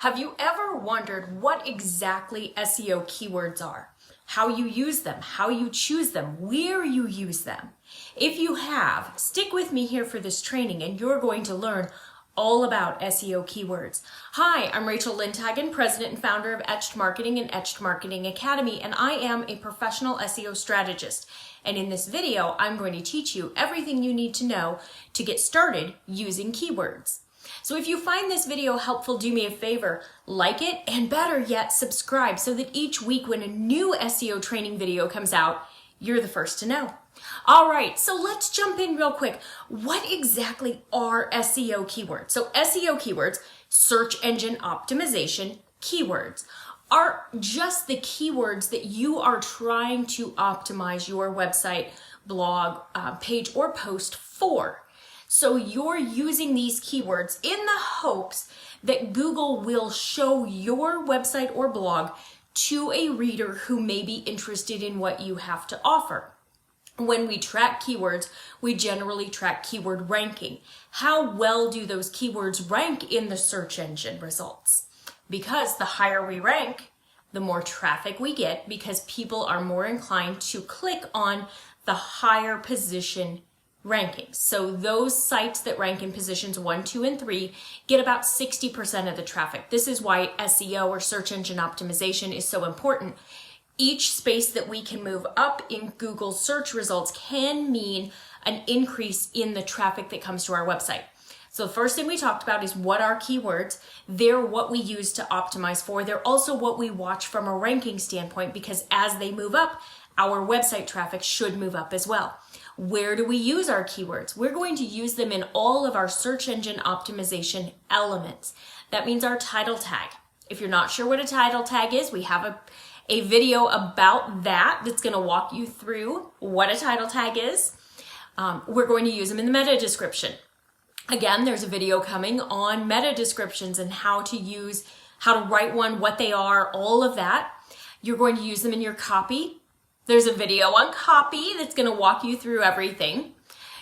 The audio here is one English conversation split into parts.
Have you ever wondered what exactly SEO keywords are? How you use them, how you choose them, where you use them? If you have, stick with me here for this training and you're going to learn all about SEO keywords. Hi, I'm Rachel Lindhagen, president and founder of Etched Marketing and Etched Marketing Academy, and I am a professional SEO strategist. And in this video, I'm going to teach you everything you need to know to get started using keywords. So if you find this video helpful, do me a favor, like it, and better yet, subscribe so that each week when a new SEO training video comes out, you're the first to know. All right, so let's jump in real quick. What exactly are SEO keywords? So SEO keywords, search engine optimization keywords, are just the keywords that you are trying to optimize your website, blog, page, or post for. So you're using these keywords in the hopes that Google will show your website or blog to a reader who may be interested in what you have to offer. When we track keywords, we generally track keyword ranking. How well do those keywords rank in the search engine results? Because the higher we rank, the more traffic we get because people are more inclined to click on the higher position rankings. So those sites that rank in positions 1, 2, and 3 get about 60% of the traffic. This is why SEO or search engine optimization is so important. Each space that we can move up in Google search results can mean an increase in the traffic that comes to our website. So the first thing we talked about is what are keywords. They're what we use to optimize for. They're also what we watch from a ranking standpoint because as they move up, our website traffic should move up as well. Where do we use our keywords? We're going to use them in all of our search engine optimization elements. That means our title tag. If you're not sure what a title tag is, we have a video about that's going to walk you through what a title tag is. We're going to use them in the meta description. Again, there's a video coming on meta descriptions and how to write one, what they are, all of that. You're going to use them in your copy. There's a video on copy that's going to walk you through everything.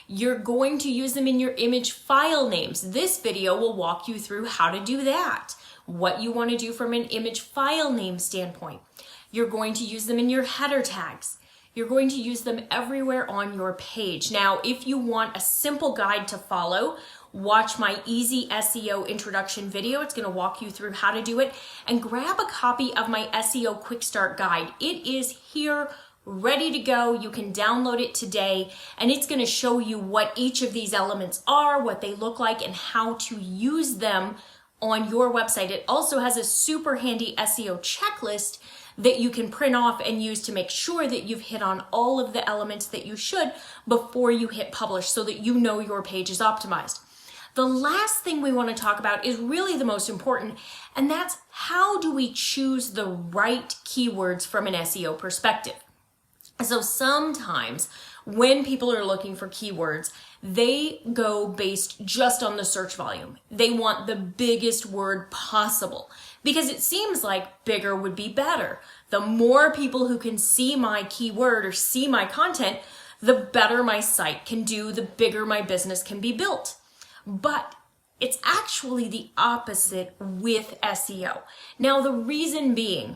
You're going to use them in your image file names. This video will walk you through how to do that, what you want to do from an image file name standpoint. You're going to use them in your header tags. You're going to use them everywhere on your page. Now, if you want a simple guide to follow, watch my easy SEO introduction video. It's going to walk you through how to do it. And grab a copy of my SEO Quick Start Guide. It is here, ready to go. You can download it today, and it's going to show you what each of these elements are, what they look like, and how to use them on your website. It also has a super handy SEO checklist that you can print off and use to make sure that you've hit on all of the elements that you should before you hit publish so that you know your page is optimized. The last thing we want to talk about is really the most important, and that's how do we choose the right keywords from an SEO perspective. So sometimes when people are looking for keywords, they go based just on the search volume. They want the biggest word possible because it seems like bigger would be better. The more people who can see my keyword or see my content, the better my site can do, the bigger my business can be built. But it's actually the opposite with SEO. Now, the reason being,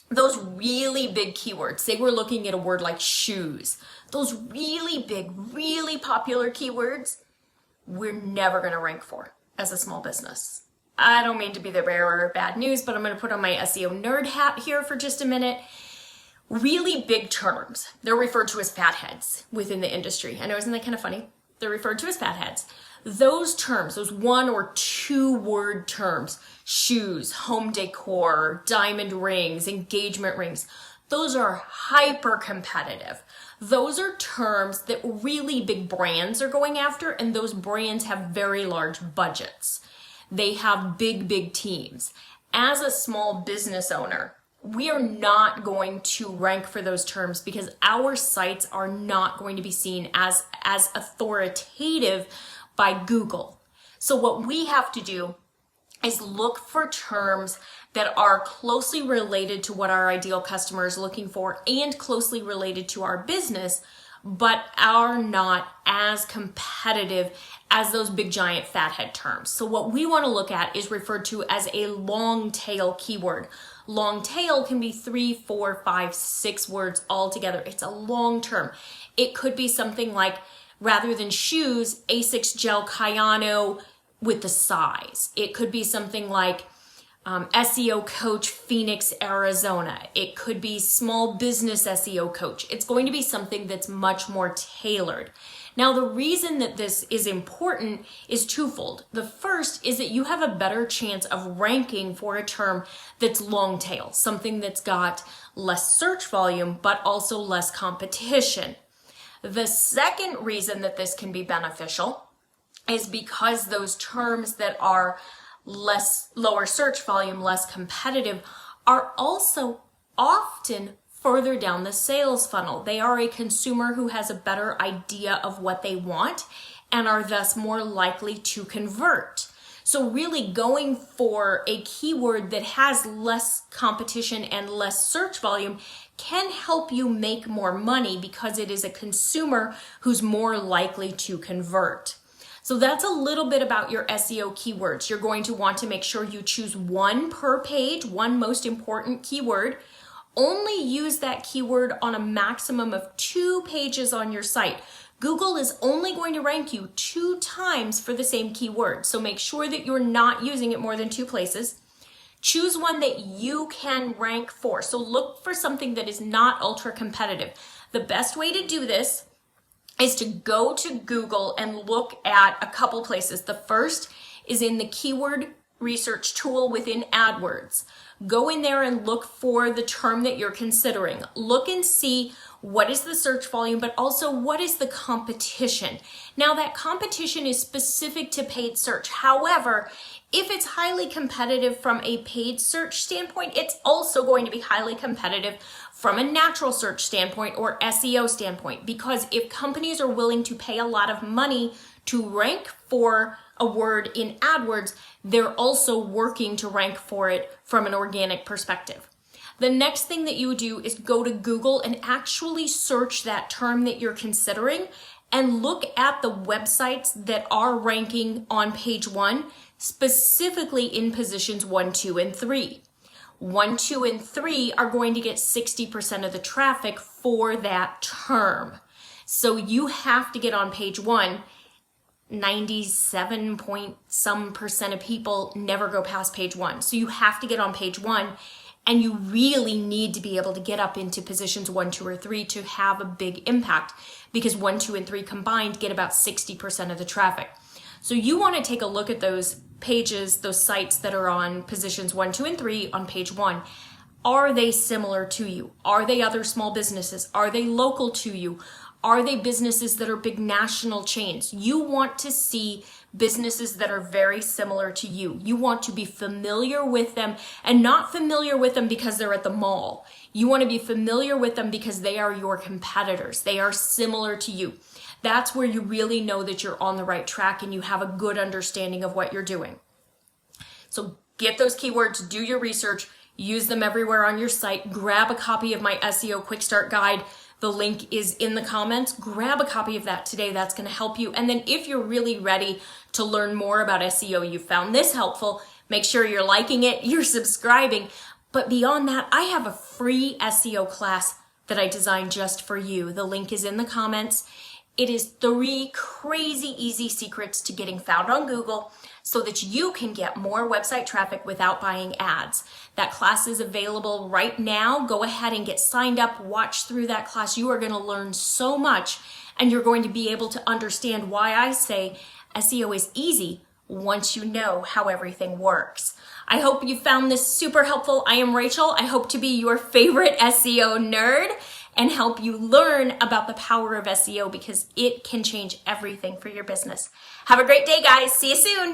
those really big keywords, say we're looking at a word like shoes, those really big, really popular keywords, we're never going to rank for as a small business. I don't mean to be the bearer of bad news, but I'm going to put on my SEO nerd hat here for just a minute. Really big terms, they're referred to as fatheads within the industry. I know, isn't that kind of funny? They're referred to as fatheads. Those terms, those 1 or 2 word terms, shoes, home decor, diamond rings, engagement rings, those are hyper competitive. Those are terms that really big brands are going after, and those brands have very large budgets. They have big teams. As a small business owner, we are not going to rank for those terms because our sites are not going to be seen as authoritative by Google. So what we have to do is look for terms that are closely related to what our ideal customer is looking for and closely related to our business, but are not as competitive as those big giant fathead terms. So what we want to look at is referred to as a long tail keyword. Long tail can be 3, 4, 5, 6 words all together. It's a long term. It could be something like, rather than shoes, Asics Gel Kayano with the size. It could be something like SEO Coach Phoenix, Arizona. It could be Small Business SEO Coach. It's going to be something that's much more tailored. Now, the reason that this is important is twofold. The first is that you have a better chance of ranking for a term that's long tail, something that's got less search volume, but also less competition. The second reason that this can be beneficial is because those terms that are lower search volume, less competitive, are also often further down the sales funnel. They are a consumer who has a better idea of what they want and are thus more likely to convert. So really going for a keyword that has less competition and less search volume can help you make more money because it is a consumer who's more likely to convert. So that's a little bit about your SEO keywords. You're going to want to make sure you choose one per page, one most important keyword. Only use that keyword on a maximum of 2 pages on your site. Google is only going to rank you 2 times for the same keyword. So make sure that you're not using it more than 2 places. Choose one that you can rank for. So look for something that is not ultra competitive. The best way to do this is to go to Google and look at a couple places. The first is in the keyword research tool within AdWords. Go in there and look for the term that you're considering. Look and see what is the search volume, but also what is the competition. Now that competition is specific to paid search. However, if it's highly competitive from a paid search standpoint, it's also going to be highly competitive from a natural search standpoint or SEO standpoint, because if companies are willing to pay a lot of money to rank for a word in AdWords, they're also working to rank for it from an organic perspective. The next thing that you do is go to Google and actually search that term that you're considering and look at the websites that are ranking on page 1, specifically in positions 1, 2, and 3. 1, 2, and 3 are going to get 60% of the traffic for that term. So you have to get on page 1. 97 point some percent of people never go past page 1. So you have to get on page 1, and you really need to be able to get up into positions 1, 2, or 3 to have a big impact, because 1, 2, and 3 combined get about 60% of the traffic. So you want to take a look at those pages, those sites that are on positions 1, 2, and 3 on page 1. Are they similar to you? Are they other small businesses? Are they local to you? Are they businesses that are big national chains? You want to see businesses that are very similar to you. You want to be familiar with them, and not familiar with them because they're at the mall. You want to be familiar with them because they are your competitors. They are similar to you. That's where you really know that you're on the right track and you have a good understanding of what you're doing. So get those keywords, do your research, use them everywhere on your site. Grab a copy of my SEO Quick Start Guide. The link is in the comments. Grab a copy of that today. That's going to help you. And then if you're really ready to learn more about SEO, you found this helpful, make sure you're liking it, you're subscribing. But beyond that, I have a free SEO class that I designed just for you. The link is in the comments. It is 3 crazy easy secrets to getting found on Google so that you can get more website traffic without buying ads. That class is available right now. Go ahead and get signed up. Watch through that class. You are going to learn so much, and you're going to be able to understand why I say SEO is easy once you know how everything works. I hope you found this super helpful. I am Rachel. I hope to be your favorite SEO nerd and help you learn about the power of SEO, because it can change everything for your business. Have a great day, guys. See you soon.